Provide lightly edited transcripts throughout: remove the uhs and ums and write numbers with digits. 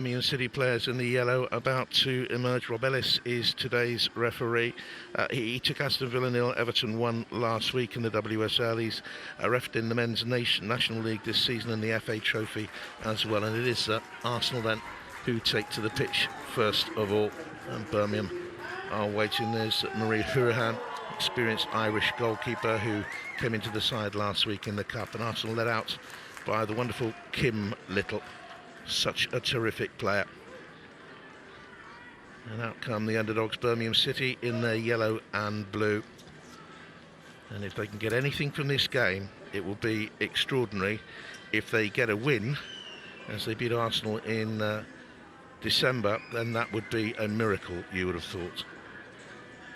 Birmingham City players in the yellow about to emerge. Rob Ellis is today's referee. He took Aston Villa 0, Everton 1 last week in the WSL. He's refereed in the Men's National League this season and the FA Trophy as well. And it is Arsenal then who take to the pitch first of all. And Birmingham are waiting. There's Marie Hurahan, experienced Irish goalkeeper who came into the side last week in the Cup. And Arsenal led out by the wonderful Kim Little. Such a terrific player. And out come the underdogs, Birmingham City, in their yellow and blue. And if they can get anything from this game, it will be extraordinary. If they get a win, as they beat Arsenal in December, then that would be a miracle, you would have thought.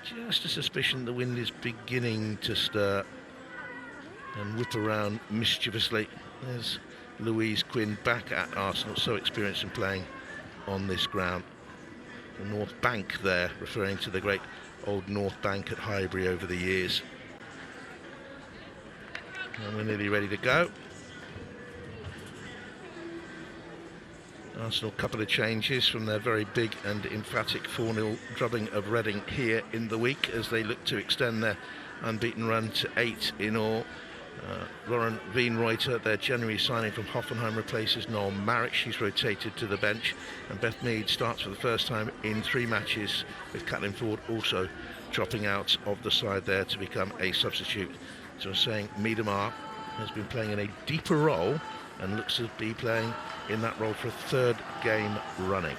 Just a suspicion the wind is beginning to stir and whip around mischievously. There's Louise Quinn back at Arsenal, so experienced in playing on this ground. The North Bank there, referring to the great old North Bank at Highbury over the years. And we're nearly ready to go. Arsenal, couple of changes from their very big and emphatic 4-0 drubbing of Reading here in the week as they look to extend their unbeaten run to 8 in all. Lauren Wienreuter, their January signing from Hoffenheim, replaces Noel Marrick. She's rotated to the bench, and Beth Mead starts for the first time in 3 matches, with Caitlin Ford also dropping out of the side there to become a substitute. So I'm saying Miedemar has been playing in a deeper role and looks to be playing in that role for a 3rd game running.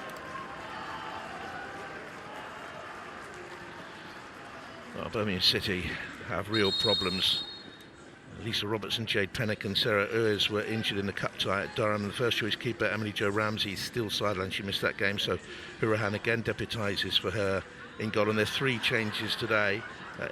Well, Birmingham City have real problems. Lisa Robertson, Jade Pennick and Sarah Urs were injured in the cup tie at Durham. And the first choice keeper, Emily Jo Ramsey, is still sidelined. She missed that game, so Hurahan again deputises for her in goal. And there's 3 changes today.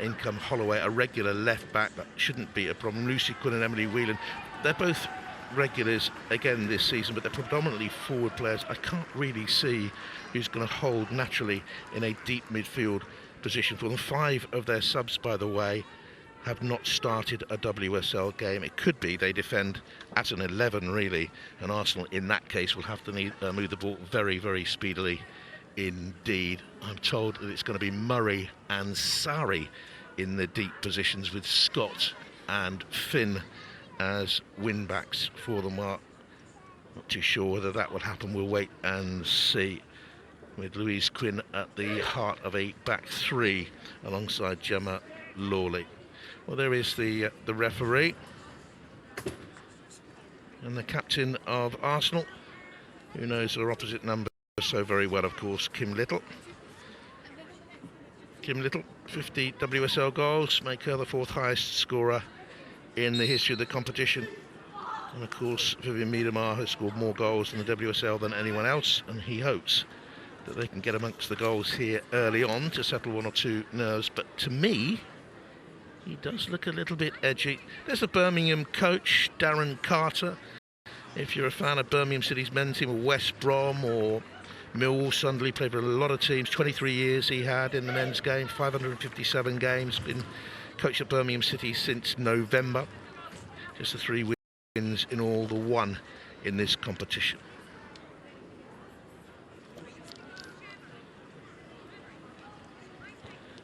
In come Holloway, a regular left back. That shouldn't be a problem. Lucy Quinn and Emily Whelan. They're both regulars again this season, but they're predominantly forward players. I can't really see who's going to hold naturally in a deep midfield position for them. 5 of their subs, by the way, have not started a WSL game. It could be they defend at an 11 really, and Arsenal in that case will have to move the ball very, very speedily indeed. I'm told that it's going to be Murray and Sarri in the deep positions, with Scott and Finn as wing-backs for them. Well, not too sure whether that will happen. We'll wait and see, with Louise Quinn at the heart of a back 3 alongside Gemma Lawley. Well, there is the referee and the captain of Arsenal, who knows their opposite number so very well, of course, Kim Little. Kim Little, 50 WSL goals, make her the 4th highest scorer in the history of the competition. And of course, Vivian Miedemar has scored more goals in the WSL than anyone else, and he hopes that they can get amongst the goals here early on to settle 1 or 2 nerves. But to me, he does look a little bit edgy. There's the Birmingham coach, Darren Carter. If you're a fan of Birmingham City's men's team, or West Brom or Millwall, Sunderland, played for a lot of teams. 23 years he had in the men's game, 557 games. Been coach at Birmingham City since November. Just the 3 wins in all, the 1 in this competition.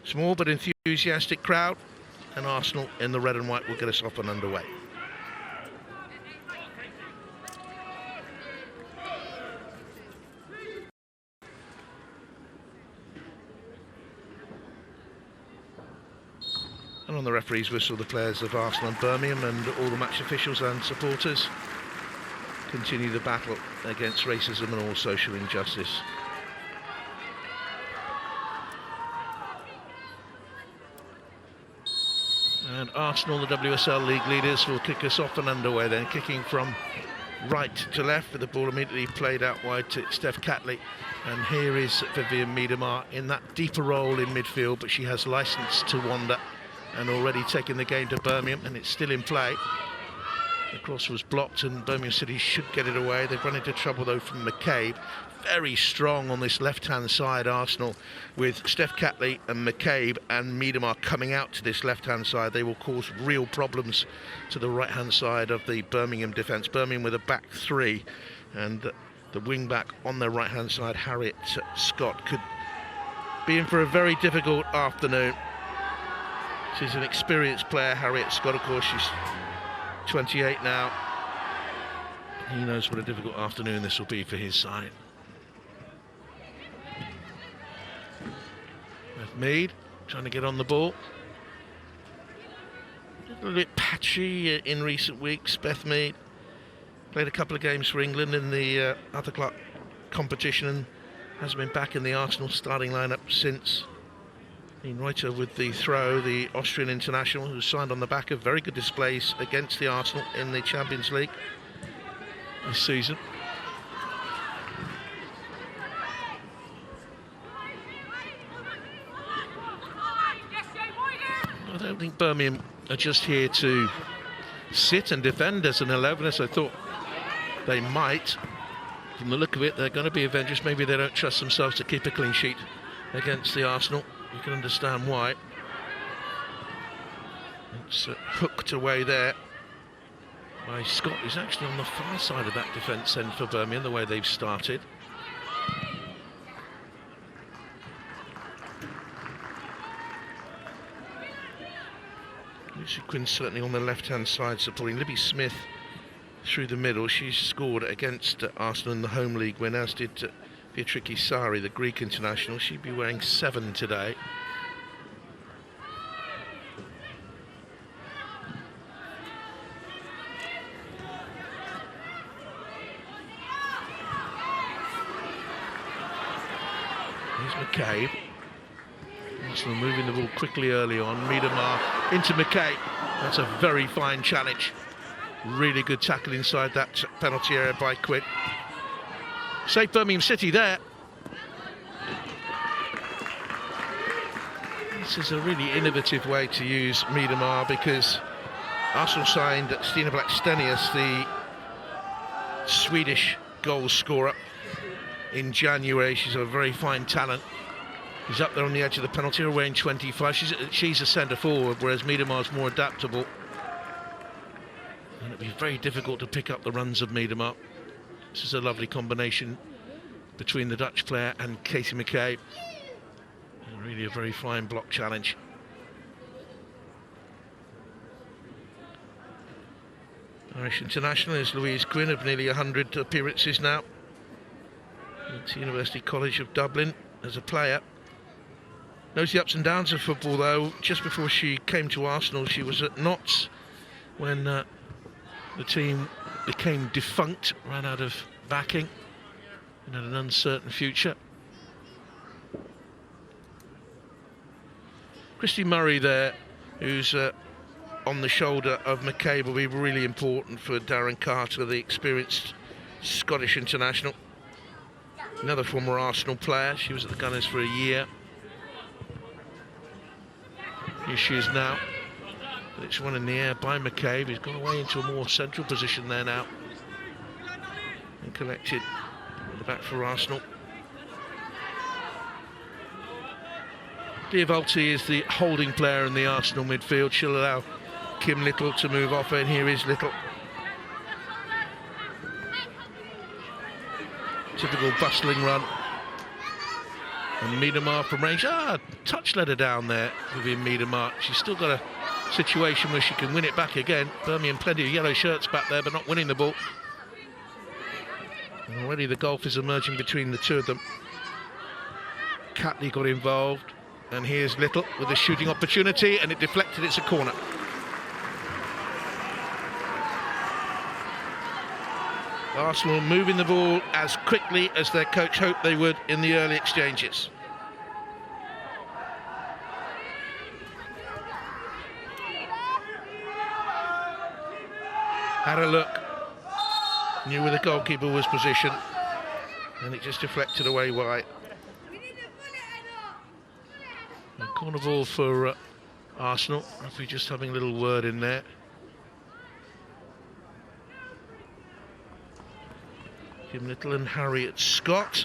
Small but enthusiastic crowd, and Arsenal in the red and white will get us off and underway. And on the referee's whistle, the players of Arsenal and Birmingham and all the match officials and supporters continue the battle against racism and all social injustice. And Arsenal, the WSL League leaders, will kick us off and underway then, kicking from right to left, with the ball immediately played out wide to Steph Catley. And here is Vivian Miedemar in that deeper role in midfield, but she has licence to wander and already taken the game to Birmingham, and it's still in play. The cross was blocked and Birmingham City should get it away. They've run into trouble though from McCabe. Very strong on this left-hand side, Arsenal, with Steph Catley and McCabe and Miedemar coming out to this left-hand side. They will cause real problems to the right-hand side of the Birmingham defence. Birmingham with a back 3, and the wing-back on their right-hand side, Harriet Scott, could be in for a very difficult afternoon. She's an experienced player, Harriet Scott, of course. She's 28 now. He knows what a difficult afternoon this will be for his side. Beth Mead trying to get on the ball. A little bit patchy in recent weeks. Beth Mead played a couple of games for England in the other club competition and hasn't been back in the Arsenal starting lineup since. Dean Reuter with the throw, the Austrian international, who signed on the back of very good displays against the Arsenal in the Champions League this season. I don't think Birmingham are just here to sit and defend as an 11, as I thought they might. From the look of it, they're going to be avengers. Maybe they don't trust themselves to keep a clean sheet against the Arsenal. You can understand why. It's hooked away there by Scott, who's actually on the far side of that defence end for Birmingham, the way they've started. Lucy Quinn certainly on the left-hand side supporting Libby Smith through the middle. She's scored against Arsenal in the home league win, as did Beatriki Sari, the Greek international. She'd be wearing 7 today. Here's McCabe. Arsenal moving the ball quickly early on. Miedemar into McCabe. That's a very fine challenge. Really good tackle inside that penalty area by Quinn. Save Birmingham City there. This is a really innovative way to use Miedemar, because Arsenal signed Stina Blackstenius, the Swedish goal scorer, in January. She's a very fine talent. She's up there on the edge of the penalty area, wearing 25. She's a centre forward, whereas Miedemar's more adaptable. And it'll be very difficult to pick up the runs of Miedemar. This is a lovely combination between the Dutch player and Katie McCabe. And really a very fine block challenge. Irish international is Louise Quinn, of nearly 100 appearances now at University College of Dublin as a player. Knows the ups and downs of football, though. Just before she came to Arsenal, she was at Notts when the team became defunct, ran out of backing, and had an uncertain future. Christy Murray there, who's on the shoulder of McCabe, will be really important for Darren Carter, the experienced Scottish international. Another former Arsenal player. She was at the Gunners for a year. Here she is now. It's one in the air by McCabe. He's gone away into a more central position there now. And collected back for Arsenal. Diavolti is the holding player in the Arsenal midfield. She'll allow Kim Little to move off, and here is Little. Typical bustling run. And Miedemar from range. Touch let her down there, Vivian Miedemar. She's still got a situation where she can win it back again. Birmingham plenty of yellow shirts back there, but not winning the ball. And already the gulf is emerging between the two of them. Catley got involved, and here's Little with a shooting opportunity, and it deflected. It's a corner. Arsenal moving the ball as quickly as their coach hoped they would in the early exchanges. Had a look, knew where the goalkeeper was positioned, and it just deflected away wide. A corner ball for Arsenal. Referee just having a little word in there. Kim Little and Harriet Scott.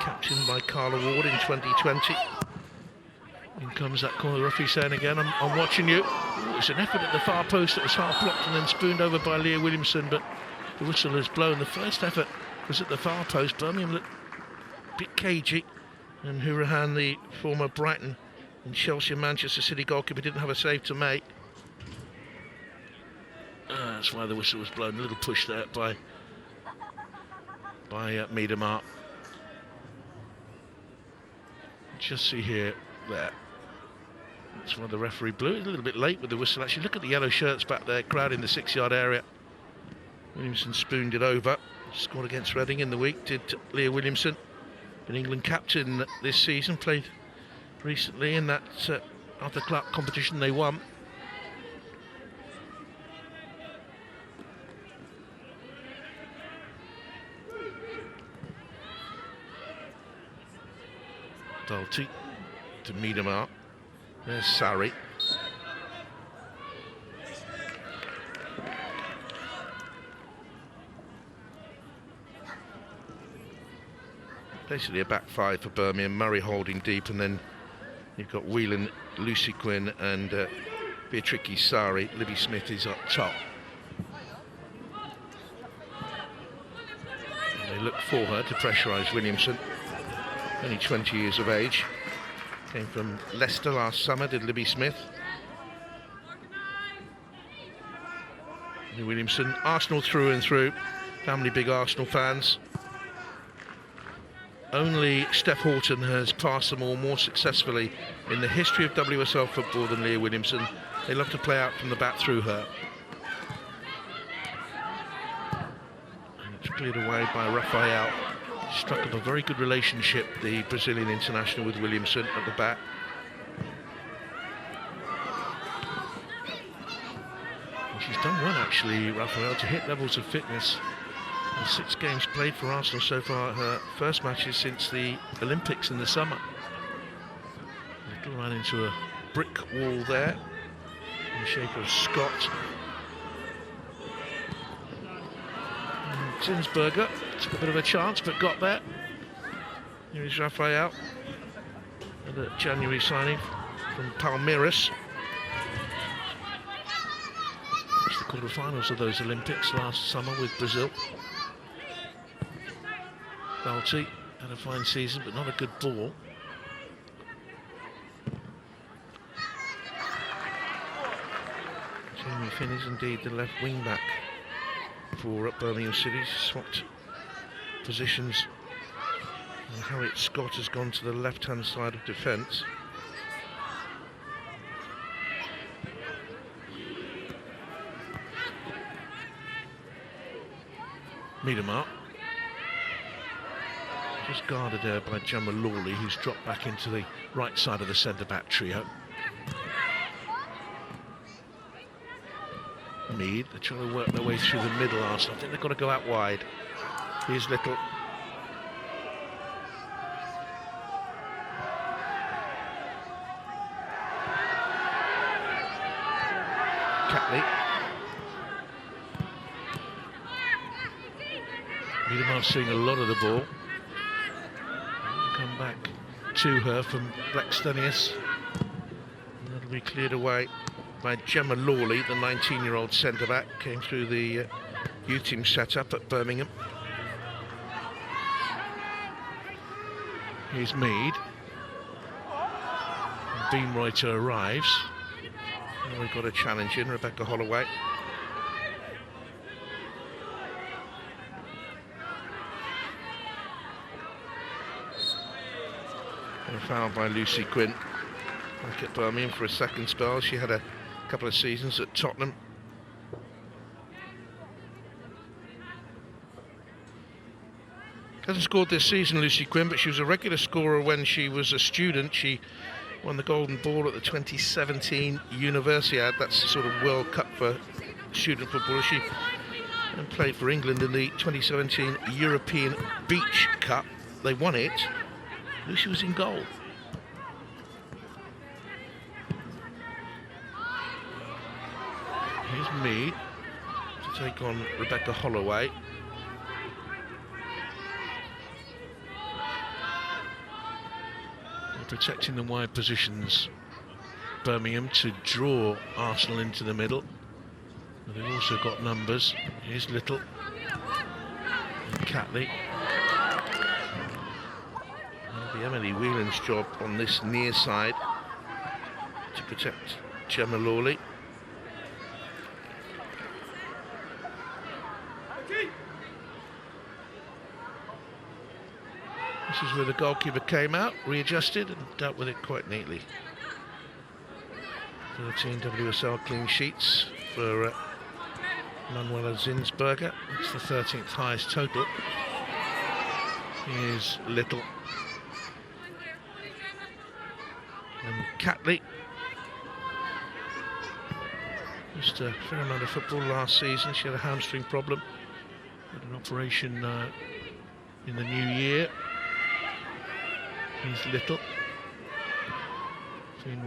Captained by Carla Ward in 2020. In comes that corner. The referee saying again, I'm watching you. It was an effort at the far post that was half blocked and then spooned over by Leah Williamson, but The whistle has blown. The first effort was at the far post. Birmingham looked a bit cagey, and Hourihan, the former Brighton and Chelsea and Manchester City goalkeeper, didn't have a save to make. That's why the whistle was blown. A little push there by Miedemar. Just see here, there. That's why the referee blew it. A little bit late with the whistle. Actually, look at the yellow shirts back there, crowd in the 6-yard area. Williamson spooned it over. Scored against Reading in the week, did Leah Williamson. Been England captain this season, played recently in that Arthur Clarke competition they won. Dalty to Miedemar. There's Sarri. Basically a back five for Birmingham. Murray holding deep, and then you've got Whelan, Lucy Quinn and Beatrice Sarri. Libby Smith is up top. And they look for her to pressurise Williamson. Only 20 years of age. Came from Leicester last summer, did Libby Smith. Williamson, Arsenal through and through. Family big Arsenal fans. Only Steph Houghton has passed them all more successfully in the history of WSL football than Leah Williamson. They love to play out from the back through her. And it's cleared away by Rafael. Struck up a very good relationship, the Brazilian international, with Williamson at the back. And she's done well, actually, Rafael, to hit levels of fitness. 6 games played for Arsenal so far, her first matches since the Olympics in the summer. Little ran into a brick wall there, in the shape of Scott. And Zinsberger took a bit of a chance, but got there. Here is Rafael, the January signing from Palmeiras. It's the quarterfinals of those Olympics last summer with Brazil. Dalty had a fine season, but not a good ball. Jamie Finn is indeed the left wing back for Birmingham City. Swapped positions, and Harriet Scott has gone to the left-hand side of defence. Miedemar. Just guarded there by Gemma Lawley, who's dropped back into the right side of the centre-back trio. Mead, they're trying to work their way through the middle, Arsenal. I think they've got to go out wide. Here's Little. Catley. Miedemar seeing a lot of the ball. Come back to her from Blackstenius. And that'll be cleared away by Gemma Lawley, the 19-year-old centre-back. Came through the youth team set-up at Birmingham. Here's Mead. Beamreuter arrives. And we've got a challenge in, Rebecca Holloway. And a foul by Lucy Quinn. Back at Birmingham for a second spell. She had a couple of seasons at Tottenham. Hasn't scored this season, Lucy Quinn, but she was a regular scorer when she was a student. She won the Golden Ball at the 2017 Universiade. That's the sort of World Cup for student footballers. She played for England in the 2017 European Beach Cup. They won it. Lucy was in goal. Here's Mead to take on Rebecca Holloway. Protecting the wide positions, Birmingham, to draw Arsenal into the middle. But they've also got numbers. Here's Little. Catley. It'll be Emily Whelan's job on this near side to protect Gemma Lawley. This is where the goalkeeper came out, readjusted and dealt with it quite neatly. 13 WSL clean sheets for Manuela Zinsberger. It's the 13th highest total. Here's Little. And Catley. Just a fair amount of football last season. She had a hamstring problem. Had an operation in the new year. Here's Little.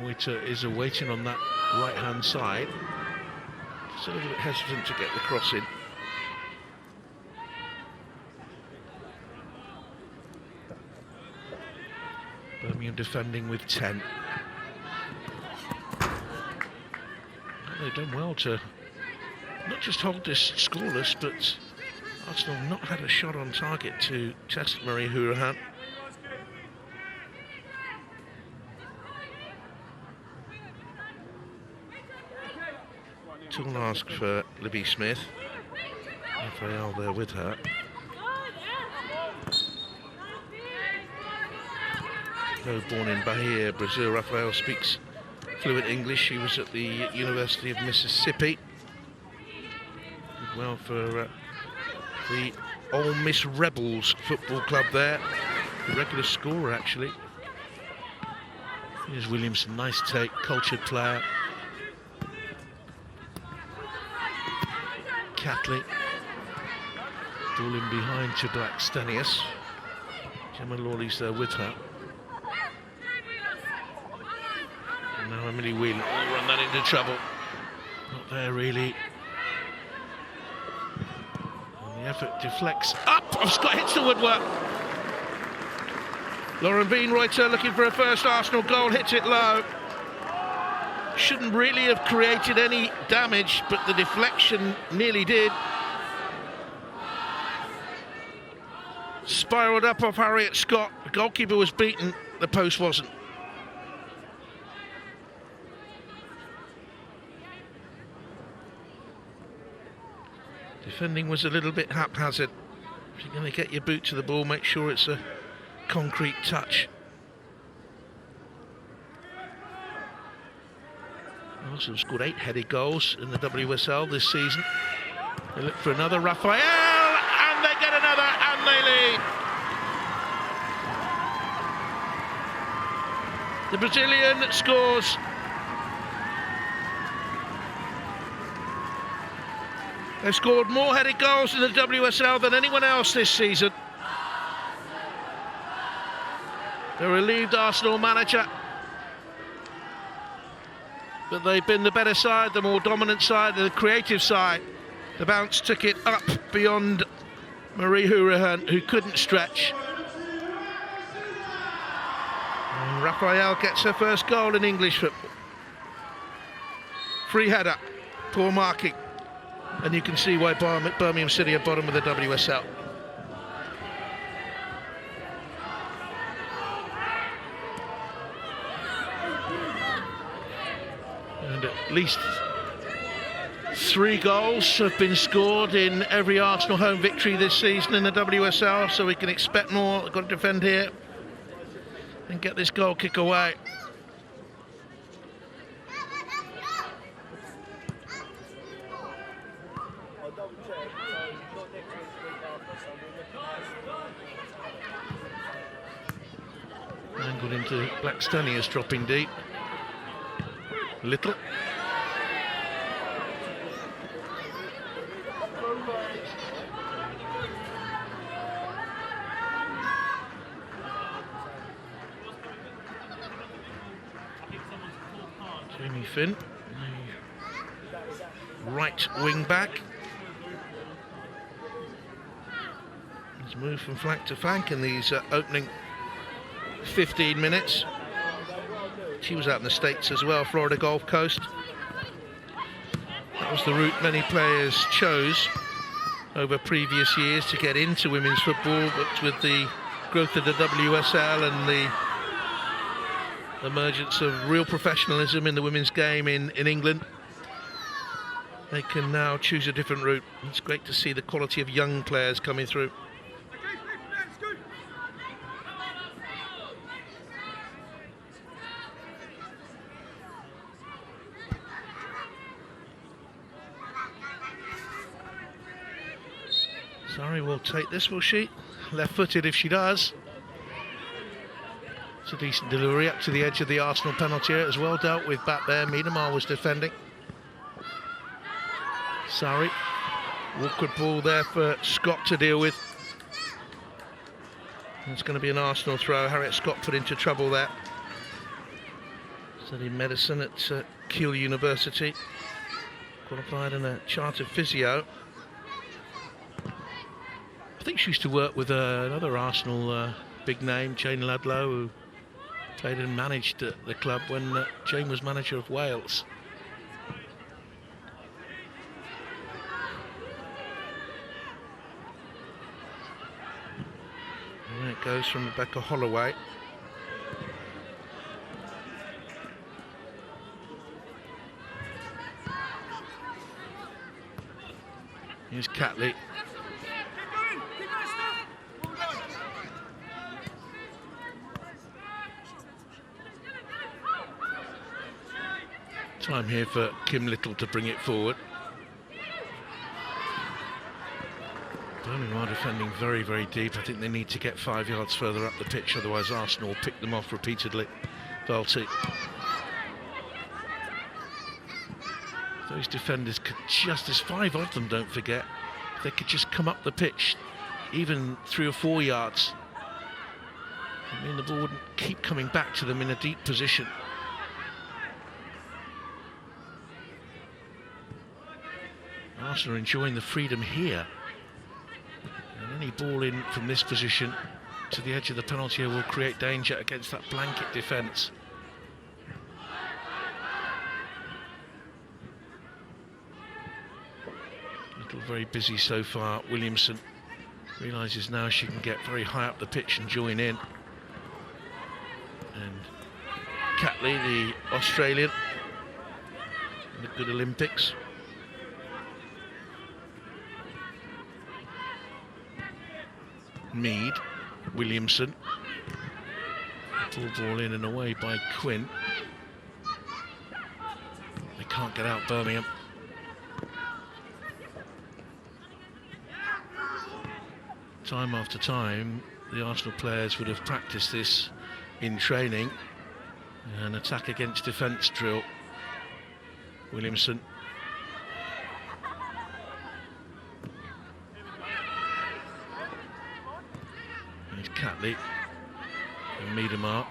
Reuter is awaiting on that right-hand side. Just a little bit hesitant to get the cross in. Birmingham defending with 10. They've done well to not just hold this scoreless, but Arsenal not had a shot on target to test Marie Hourihan. Tool ask for Libby Smith. Raphael there with her. Though born in Bahia, Brazil, Raphael speaks fluent English. She was at the University of Mississippi. Did well for the Ole Miss Rebels football club there. The regular scorer, actually. Here's Williamson, nice take, cultured player. Catley. Ball in behind to Blackstenius. Gemma Lawley's there with her. And now Emily Whelan will run that into trouble. Not there really. And the effort deflects up. Oh, Scott hits the woodwork. Lauren Beanreuter looking for her first Arsenal goal, hits it low. Shouldn't really have created any damage, but the deflection nearly did. Spiralled up off Harriet Scott. The goalkeeper was beaten, the post wasn't. Defending was a little bit haphazard. If you're going to get your boot to the ball, make sure it's a concrete touch. Arsenal scored 8 headed goals in the WSL this season. They look for another, Raphael, and they get another, and they lead. The Brazilian scores. They've scored more headed goals in the WSL than anyone else this season. The relieved Arsenal manager. But they've been the better side, the more dominant side, the creative side. The bounce took it up beyond Marie Hourihan, who couldn't stretch. And Raphael gets her first goal in English football. Free header, poor marking. And you can see why Birmingham City are bottom of the WSL. And at least 3 goals have been scored in every Arsenal home victory this season in the WSL, so we can expect more. We've got to defend here and get this goal kick away. Angled into Blackstenius, dropping deep. Little. Jamie Finn, the right wing back. He's moved from flank to flank in these opening 15 minutes. She was out in the States as well, Florida Gulf Coast. That was the route many players chose. over previous years to get into women's football, but with the growth of the WSL and the emergence of real professionalism in the women's game in England, they can now choose a different route. It's great to see the quality of young players coming through. Sorry, will take this, will she? Left-footed if she does. It's a decent delivery up to the edge of the Arsenal penalty area. It was well dealt with back there. Miedemar was defending. Sorry. Awkward ball there for Scott to deal with. It's going to be an Arsenal throw. Harriet Scott put into trouble there. Studied medicine at Keele University. Qualified in a chartered physio. I think she used to work with another Arsenal big name, Jane Ludlow, who played and managed at the club when Jane was manager of Wales. And there it goes from Rebecca Holloway. Here's Catley. Time here for Kim Little to bring it forward. Birmingham are defending very, very deep. I think they need to get 5 yards further up the pitch, otherwise Arsenal will pick them off repeatedly. Valti. Those defenders could just, there's 5 of them, don't forget. If they could just come up the pitch, even 3 or 4 yards, I mean, the ball wouldn't keep coming back to them in a deep position. Arsenal are enjoying the freedom here. And any ball in from this position to the edge of the penalty area will create danger against that blanket defence. Little very busy so far. Williamson realises now she can get very high up the pitch and join in. And Catley, the Australian, in the good Olympics. Mead, Williamson, full ball in and away by Quinn. They can't get out Birmingham. Time after time, the Arsenal players would have practiced this in training. An attack against defence drill. Williamson. Catley and Miedemar.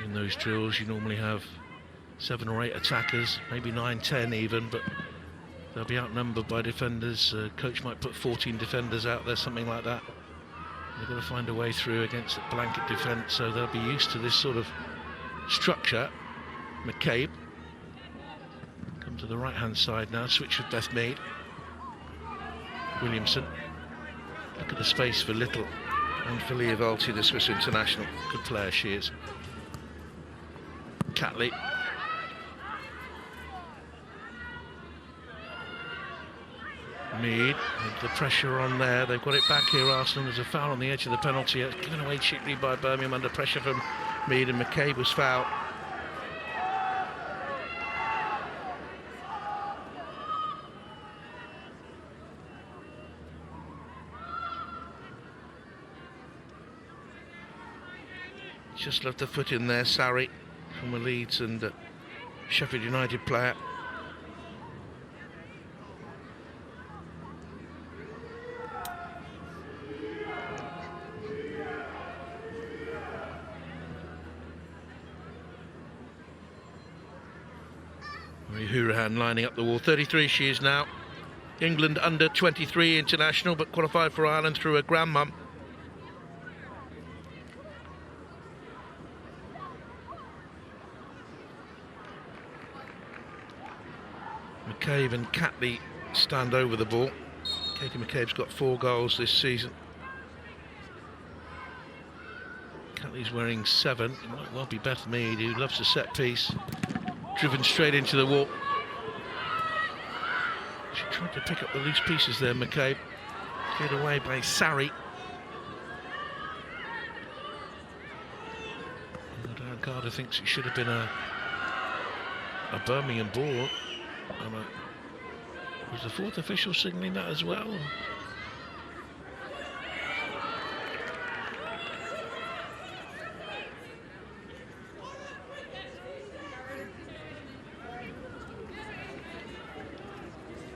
In those drills you normally have 7 or 8 attackers, maybe 9, 10 even, but they'll be outnumbered by defenders. Coach might put 14 defenders out there, something like that. They've got to find a way through against a blanket defence, so they'll be used to this sort of structure. McCabe come to the right hand side now, switch with Beth Mead. Williamson. Look at the space for Little and for Leah Valti, the Swiss international. Good player she is. Catley. Mead, with the pressure on there. They've got it back here, Arsenal. There's a foul on the edge of the penalty. It's given away cheaply by Birmingham under pressure from Mead, and McCabe was fouled. Just left the foot in there, Sarri, from a Leeds and Sheffield United player. Marie Hourihan lining up the wall. 33 she is now. England under 23 international, but qualified for Ireland through her grandmum. McCabe and Catley stand over the ball. Katie McCabe's got 4 goals this season. Catley's wearing 7. It might well be Beth Mead, who loves a set piece. Driven straight into the wall. She tried to pick up the loose pieces there, McCabe. Cleared away by Sarri. Carter thinks it should have been a Birmingham ball. Was the 4th official signalling that as well?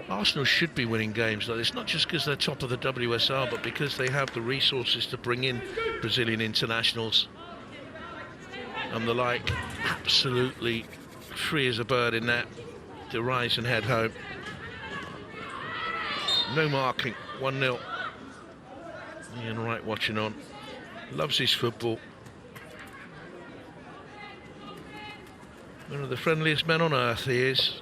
Arsenal should be winning games like this, not just because they're top of the WSL, but because they have the resources to bring in Brazilian internationals and the like. Absolutely free as a bird in that to rise and head home. No marking, 1-0. Ian Wright watching on. Loves his football. One of the friendliest men on earth he is.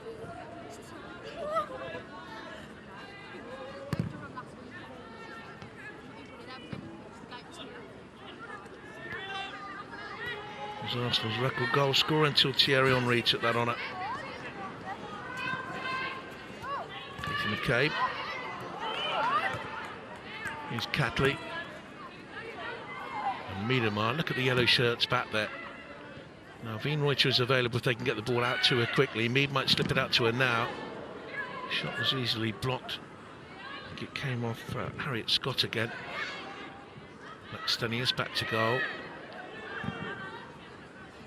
He's Arsenal's record goal scorer until Thierry Henry took that honour. Katie McCabe. Here's Catley. And Miedemar. Look at the yellow shirts back there. Now Wienreuter is available if they can get the ball out to her quickly. Mead might slip it out to her now. Shot was easily blocked. I think it came off Harriet Scott again. Stenius back to goal.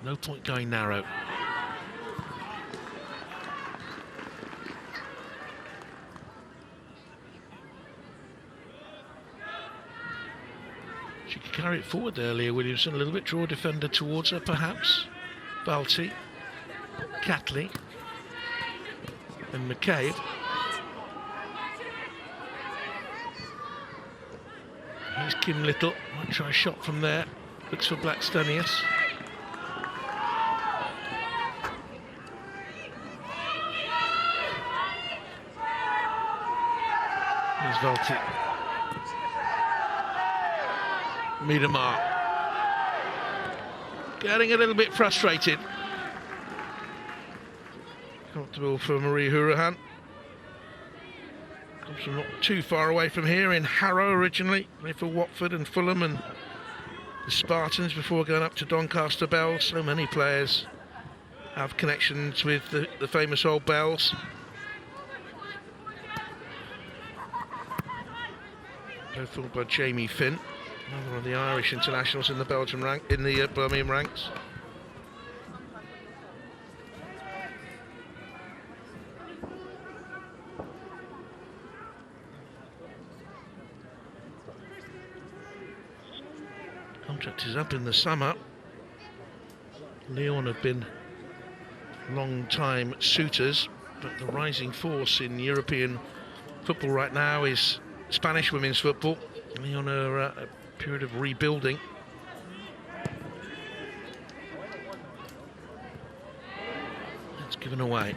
No point going narrow. She could carry it forward there, Leah Williamson, a little bit, draw a defender towards her perhaps. Balti, Catley and McCabe. Here's Kim Little, might try a shot from there, looks for Black Stenius. Here's Balti. Miedemar getting a little bit frustrated. Comfortable for Marie Hourihan. Comes from not too far away from here in Harrow originally. Played for Watford and Fulham and the Spartans before going up to Doncaster Bells. So many players have connections with the famous old Bells. Both by Jamie Finn. Another of the Irish internationals in the Belgian rank, in the Birmingham ranks. Contract is up in the summer. Lyon have been long-time suitors, but the rising force in European football right now is Spanish women's football. Lyon are a period of rebuilding. It's given away.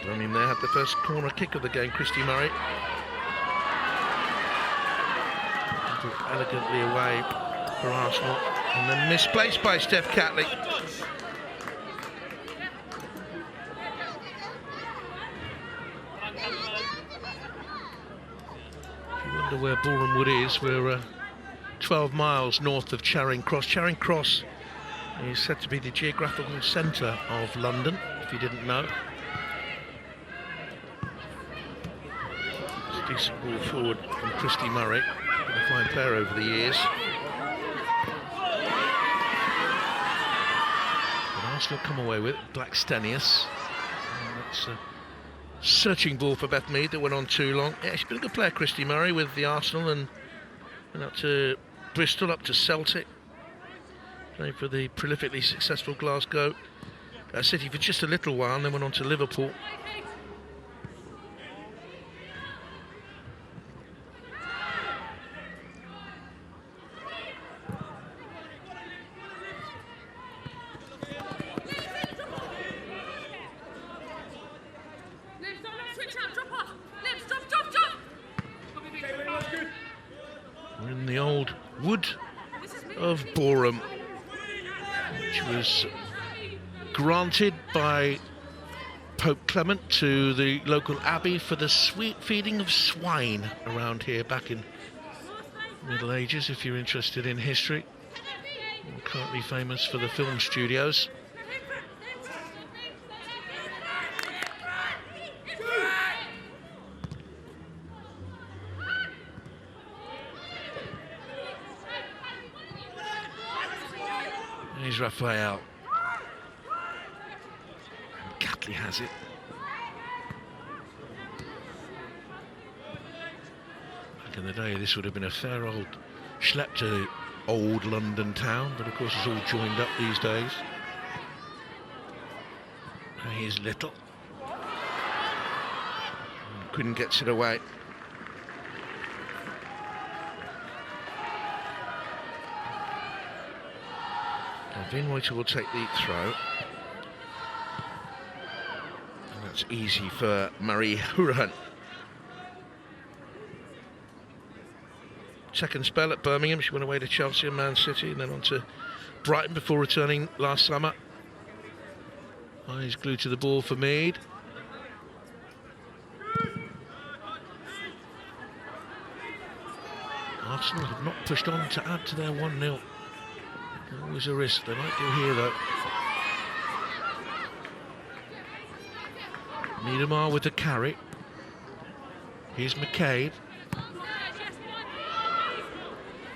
Birmingham there had the first corner kick of the game, Christy Murray. Elegantly away for Arsenal, and then misplaced by Steph Catley. Where Boreham Wood is, we're 12 miles north of Charing Cross. Charing Cross is said to be the geographical centre of London, if you didn't know. It's a decent ball forward from Christy Murray, been a fine player over the years. But Arsenal come away with Black Stenius. That's searching ball for Beth Mead that went on too long. Yeah, she's been a good player, Christy Murray, with the Arsenal, and went up to Bristol, up to Celtic, playing for the prolifically successful Glasgow City for just a little while, and then went on to Liverpool. We're in the old wood of Boreham, which was granted by Pope Clement to the local abbey for the feeding of swine around here back in the Middle Ages, if you're interested in history. We're currently famous for the film studios. Here's Raphael. And Catley has it. Back in the day, this would have been a fair old schlep to old London town, but of course it's all joined up these days. And here's Little. And Quinn gets it away. Vinwaiter will take the throw. And that's easy for Marie Hurahan. Second spell at Birmingham. She went away to Chelsea and Man City and then on to Brighton before returning last summer. Eyes glued to the ball for Mead. Arsenal have not pushed on to add to their 1-0. Always a risk, they might do here though. Miedemar with the carry. Here's McCabe.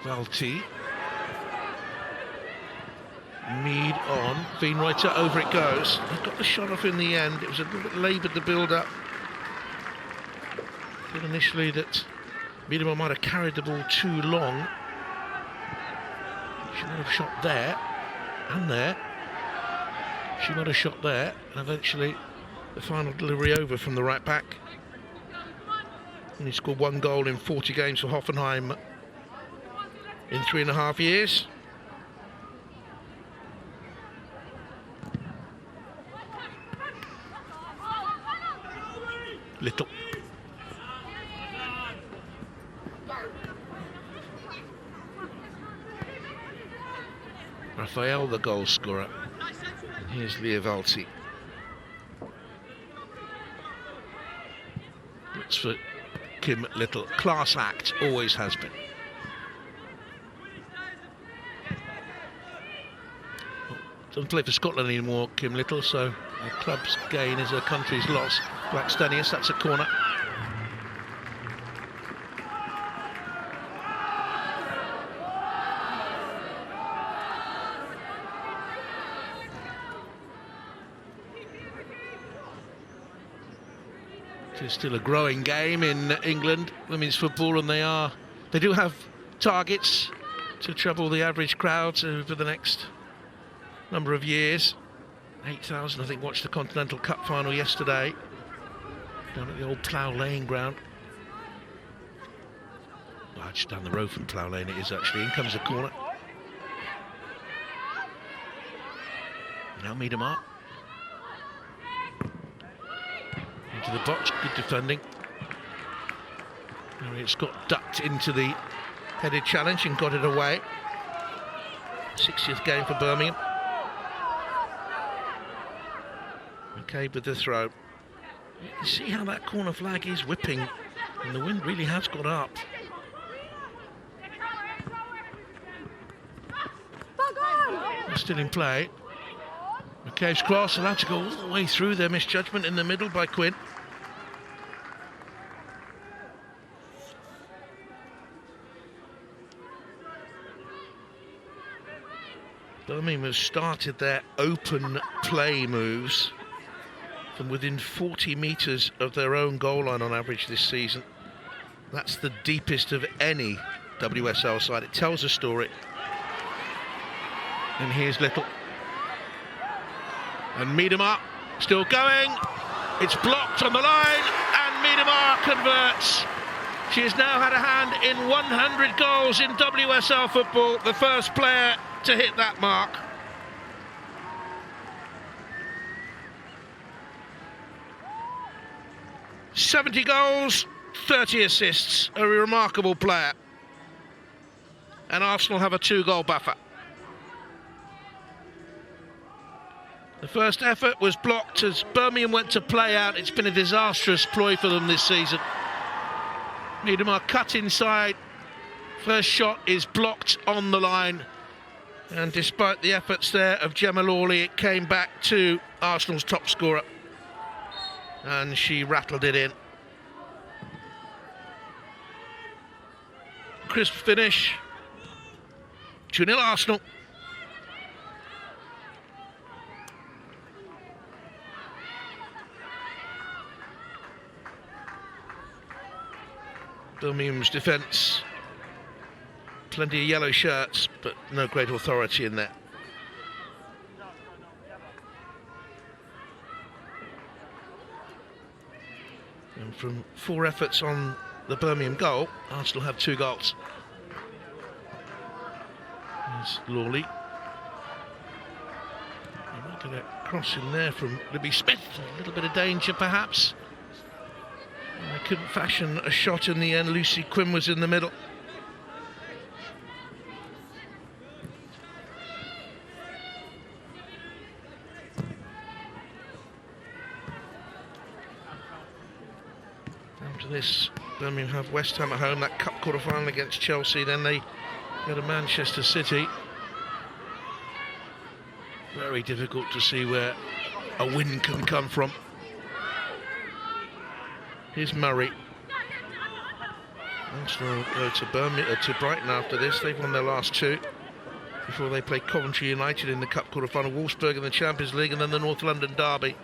Valti. Mead on. Veenreiter, over it goes. They got the shot off in the end. It was a little bit laboured, the build-up. I thought initially that Miedemar might have carried the ball too long. She might have shot there and there. She might have shot there, and eventually the final delivery over from the right back. And he scored 1 goal in 40 games for Hoffenheim in 3.5 years. Little. Raphael, the goal scorer. And here's Valti. It's for Kim Little. Class act, always has been. Doesn't play for Scotland anymore, Kim Little, so the club's gain is her country's loss. Blackstenius, that's a corner. It's still a growing game in England, women's football, and they do have targets to treble the average crowds over the next number of years. 8,000, I think, watched the Continental Cup final yesterday down at the old Plough Lane ground. Well, just down the road from Plough Lane it is actually. In comes the corner. Now Miedemar. Into the box, good defending. It's got ducked into the headed challenge and got it away. 60th game for Birmingham. McCabe with the throw. You see how that corner flag is whipping, and the wind really has got up. They're still in play. McCabe's cross allowed to go all the way through. Their misjudgment in the middle by Quinn. Birmingham have started their open play moves from within 40 metres of their own goal line on average this season. That's the deepest of any WSL side. It tells a story. And here's Little. And Miedemar still going. It's blocked on the line, and Miedemar converts. She has now had a hand in 100 goals in WSL football, the first player to hit that mark. 70 goals, 30 assists, a remarkable player. And Arsenal have a 2-goal buffer. The first effort was blocked as Birmingham went to play out. It's been a disastrous ploy for them this season. Miedemar cut inside. First shot is blocked on the line. And despite the efforts there of Gemma Lawley, it came back to Arsenal's top scorer. And she rattled it in. Crisp finish. 2-0 Arsenal. Birmingham's defence, plenty of yellow shirts, but no great authority in there. And from 4 efforts on the Birmingham goal, Arsenal have 2 goals. There's Lawley. You might get a cross in there from Libby Smith, a little bit of danger perhaps. They couldn't fashion a shot in the end. Lucy Quinn was in the middle. After this, Birmingham have West Ham at home, that cup quarter-final against Chelsea. Then they go to Manchester City. Very difficult to see where a win can come from. Here's Murray. Arsenal go to Brighton after this. They've won their last 2 before they play Coventry United in the cup quarter-final, Wolfsburg in the Champions League, and then the North London derby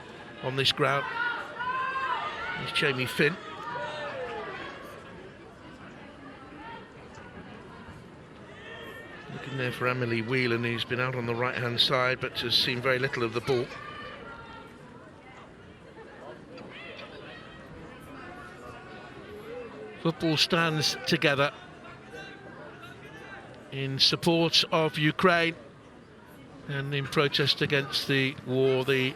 on this ground. Here's Jamie Finn. Looking there for Emily Whelan, who's been out on the right-hand side but has seen very little of the ball. Football stands together in support of Ukraine and in protest against the war. The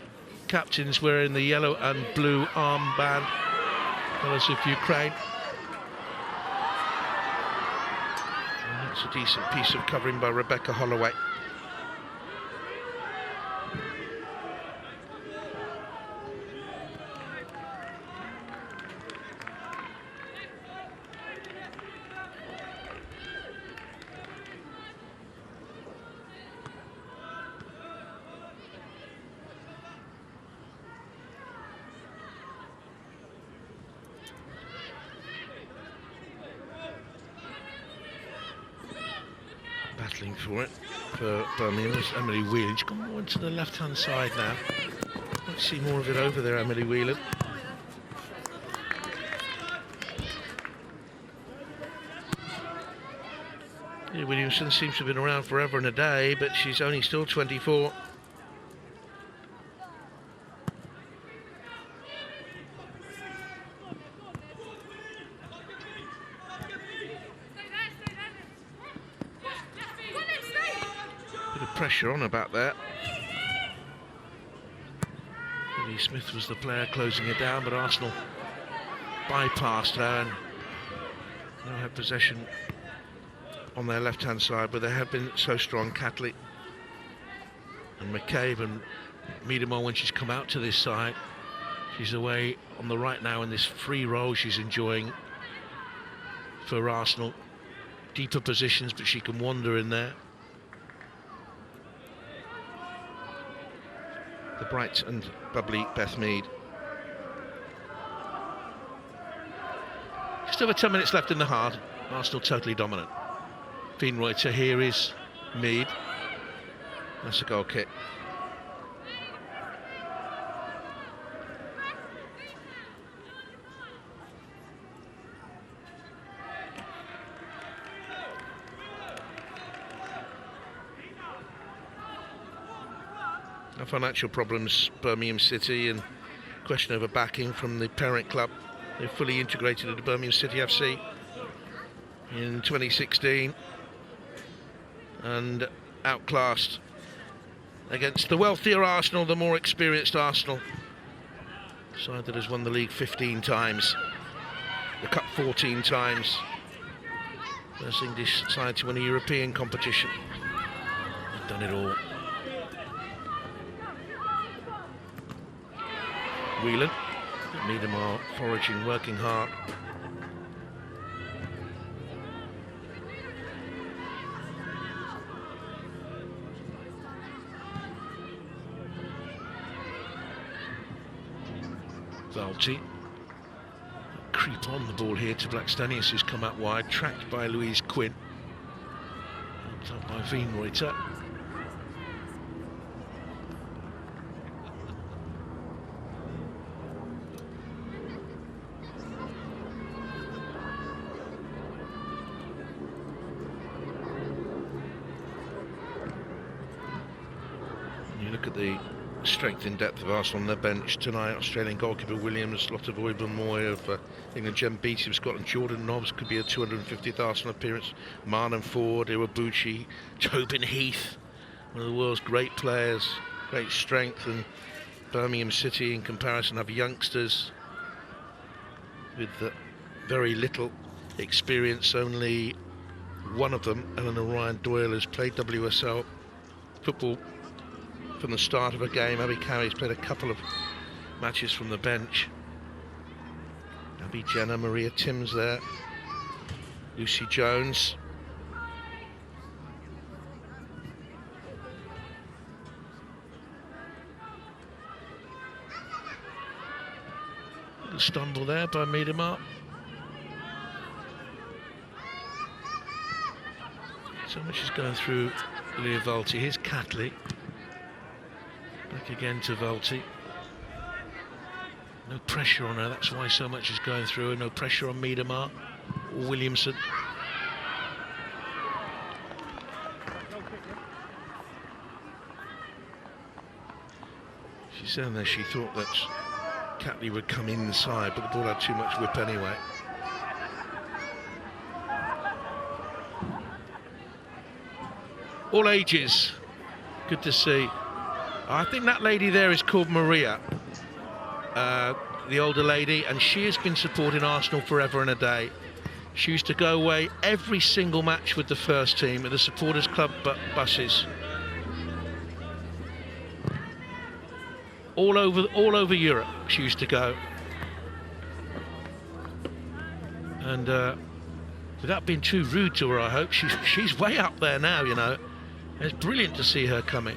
captains wearing the yellow and blue armband, colours of Ukraine. And that's a decent piece of covering by Rebecca Holloway. Battling for it for Birmingham is Emily Whelan. She's gone more into the left-hand side now. Let's see more of it over there, Emily Whelan. Yeah, Williamson seems to have been around forever and a day, but she's only still 24. Pressure on about that. Lee Smith was the player closing it down, but Arsenal bypassed her and now have possession on their left-hand side, but they have been so strong. Catley and McCabe and Miedemar, when she's come out to this side, she's away on the right now in this free role she's enjoying for Arsenal. Deeper positions, but she can wander in there. The bright and bubbly Beth Mead. Just over 10 minutes left in the half. Arsenal totally dominant. Feenreuter, here is Mead. That's a goal kick. Financial problems, Birmingham City, and question over backing from the parent club. They fully integrated into Birmingham City FC in 2016 and outclassed against the wealthier Arsenal, the more experienced Arsenal. Side that has won the league 15 times, the cup 14 times. First English side to win a European competition. They've done it all. Whelan, Needham are foraging, working hard. Valti. Creep on the ball here to Blackstenius, who's come out wide, tracked by Louise Quinn. Helped up by Wienreuter. You look at the strength in depth of Arsenal on their bench tonight. Australian goalkeeper Williams, Lotte Voible-Moy of England, Jem Beattie of Scotland, Jordan Nobbs could be a 250th Arsenal appearance, Marlon Ford, Iwabuchi, Tobin Heath, one of the world's great players, great strength. And Birmingham City in comparison have youngsters with very little experience. Only one of them, Eleanor Ryan Doyle, has played WSL football from the start of a game. Abby Carey's played a couple of matches from the bench. Abby Jenner, Maria Timms there, Lucy Jones. Little stumble there by Miedemar. So much is going through Leah Valti. Here's Catley. Back again to Valti. No pressure on her, that's why so much is going through her. No pressure on Miedemar or Williamson. She said there she thought that Catley would come inside, but the ball had too much whip anyway. All ages, good to see. I think that lady there is called Maria, the older lady, and she has been supporting Arsenal forever and a day. She used to go away every single match with the first team, at the supporters club buses. All over Europe she used to go. And without being too rude to her, I hope, she's way up there now, you know. It's brilliant to see her coming.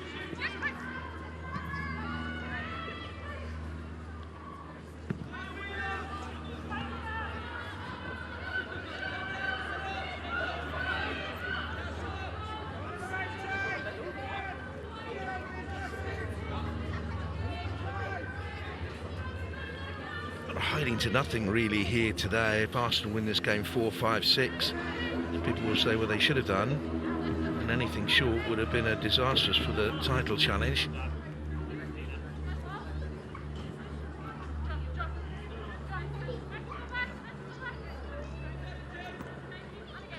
Hiding to nothing really here today. If Arsenal win this game 4-5-6, people will say, well, they should have done, and anything short would have been a disastrous for the title challenge.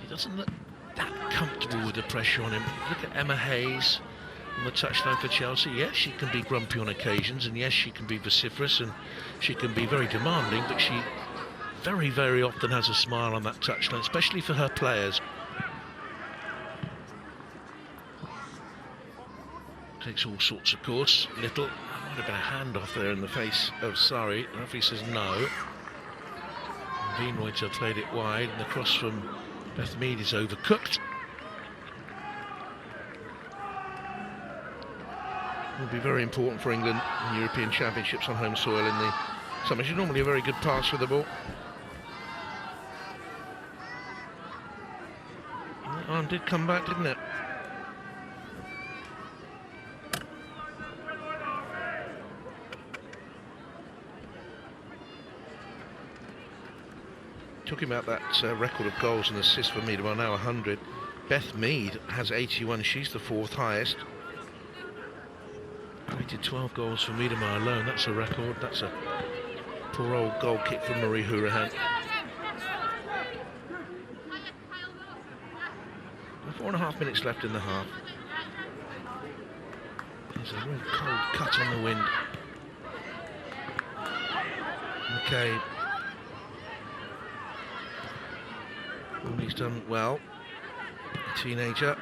He doesn't look that comfortable with the pressure on him. Look at Emma Hayes on the touchline for Chelsea. Yes, she can be grumpy on occasions, and yes, she can be vociferous, and she can be very demanding, but she very, very often has a smile on that touchline, especially for her players. Takes all sorts of course. Little, might have been a handoff there in the face of Surrey. The referee says no. Wienreuter played it wide, and the cross from Beth Mead is overcooked. Will be very important for England in European Championships on home soil in the summer. She's normally a very good pass with the ball. That arm did come back, didn't it? Talking about that record of goals and assists for Mead, well, now 100. Beth Mead has 81, she's the fourth highest. Created 12 goals for Miedemar alone. That's a record. That's a poor old goal kick from Marie Hourihan. 4.5 minutes left in the half. There's a real cold cut on the wind. McCabe. He's done well. A teenager.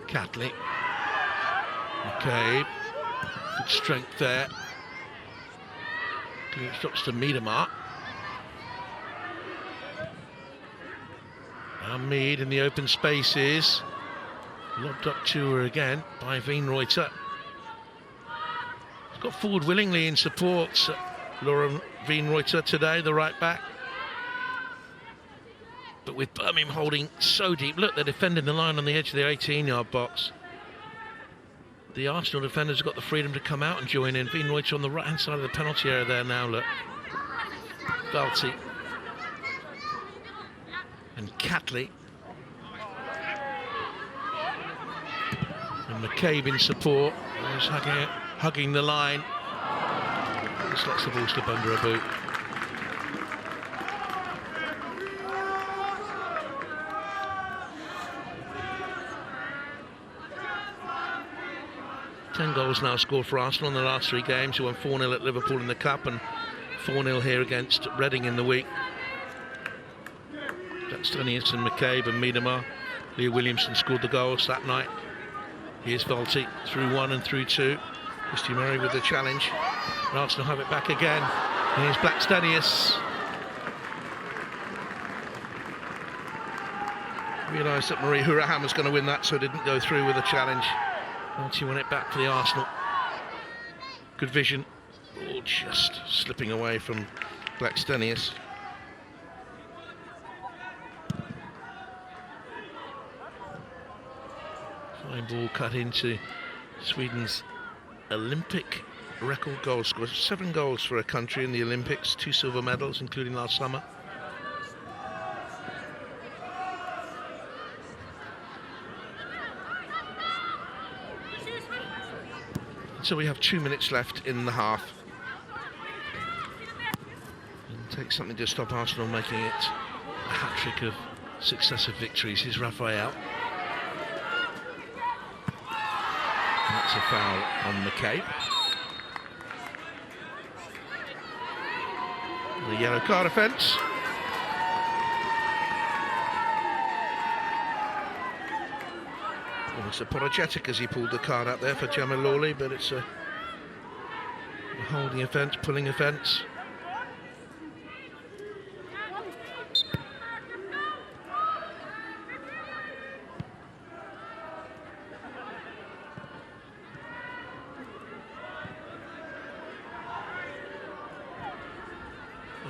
Catley. McCabe. Good strength there. It drops to Miedemar. Now Mead in the open spaces. Lobbed up to her again by Wienreuter. He's got forward willingly in support. Laura Wienreuter today, the right back. But with Birmingham holding so deep, look, they're defending the line on the edge of their 18-yard box. The Arsenal defenders have got the freedom to come out and join in. Wienreuter on the right-hand side of the penalty area there now, look. Valti. And Catley. And McCabe in support. He's hugging the line. Just lets the ball slip under a boot. Ten goals now scored for Arsenal in the last 3 games. Who won 4-0 at Liverpool in the Cup and 4-0 here against Reading in the week. Blackstenius and McCabe and Miedemar. Leah Williamson scored the goals that night. Here's Valti through 1 and through 2. Christy Murray with the challenge. And Arsenal have it back again. And here's Blackstenius. Realised that Marie Hurahan was going to win that, so didn't go through with the challenge. Valti won it back for the Arsenal. Good vision. Ball just slipping away from Blackstenius. Fine ball cut into Sweden's Olympic record goal scorer. 7 goals for a country in the Olympics, 2 silver medals, including last summer. So we have 2 minutes left in the half. It'll take something to stop Arsenal making it a hat-trick of successive victories. Here's Raphael. That's a foul on McCabe. The yellow card offence. Almost apologetic as he pulled the card out there for Gemma Lawley, but it's a holding offence, pulling offence.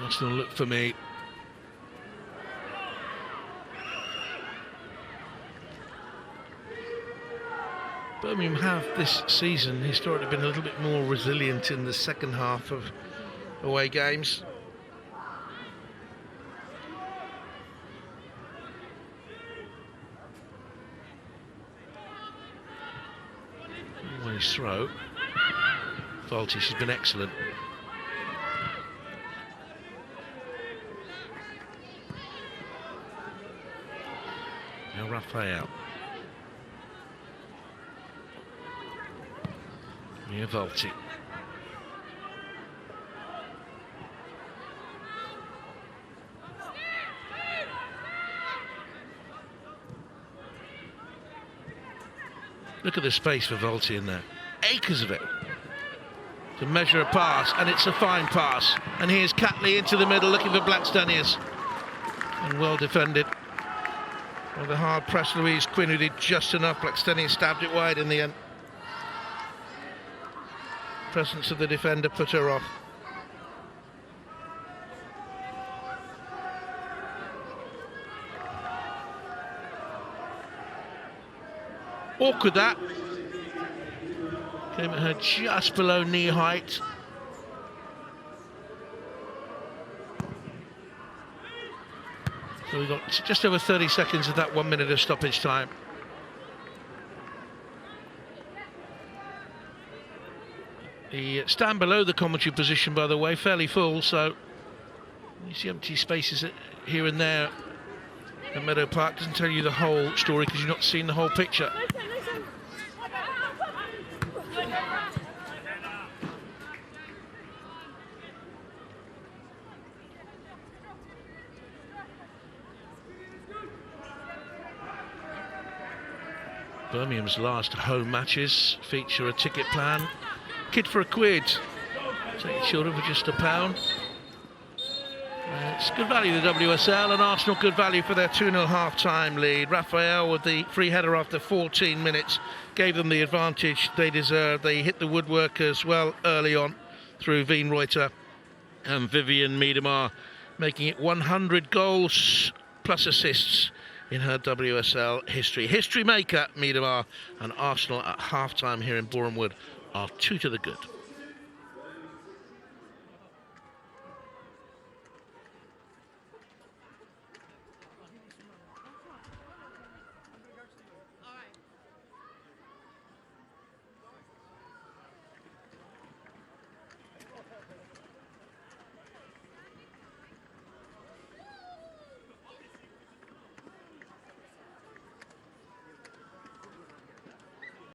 Arsenal look for me. Birmingham have this season historically been a little bit more resilient in the second half of away games. Nice throw. Valti, she's been excellent. Now Raphael. Near Valti. Look at the space for Valti in there. Acres of it. To measure a pass, and it's a fine pass. And here's Catley into the middle looking for Blackstenius. And well defended. Well, the hard press Louise Quinn, who did just enough. Blackstenius stabbed it wide in the end. Presence of the defender put her off. Awkward that. Came at her just below knee height. So we've got just over 30 seconds of that 1 minute of stoppage time. The stand below the commentary position, by the way, fairly full, so You see empty spaces here and there at Meadow Park. Doesn't tell you the whole story because you've not seen the whole picture. Birmingham's last home matches feature a ticket plan. Kid for £1. Take children for just £1. It's good value, the WSL, and Arsenal good value for their 2-0 half-time lead. Raphael with the free header after 14 minutes gave them the advantage they deserved. They hit the woodwork as well early on through Veen Reuter and Vivian Miedemar, making it 100 goals plus assists in her WSL history. History maker Miedemar, and Arsenal at half-time here in Boreham Wood are 2 to the good.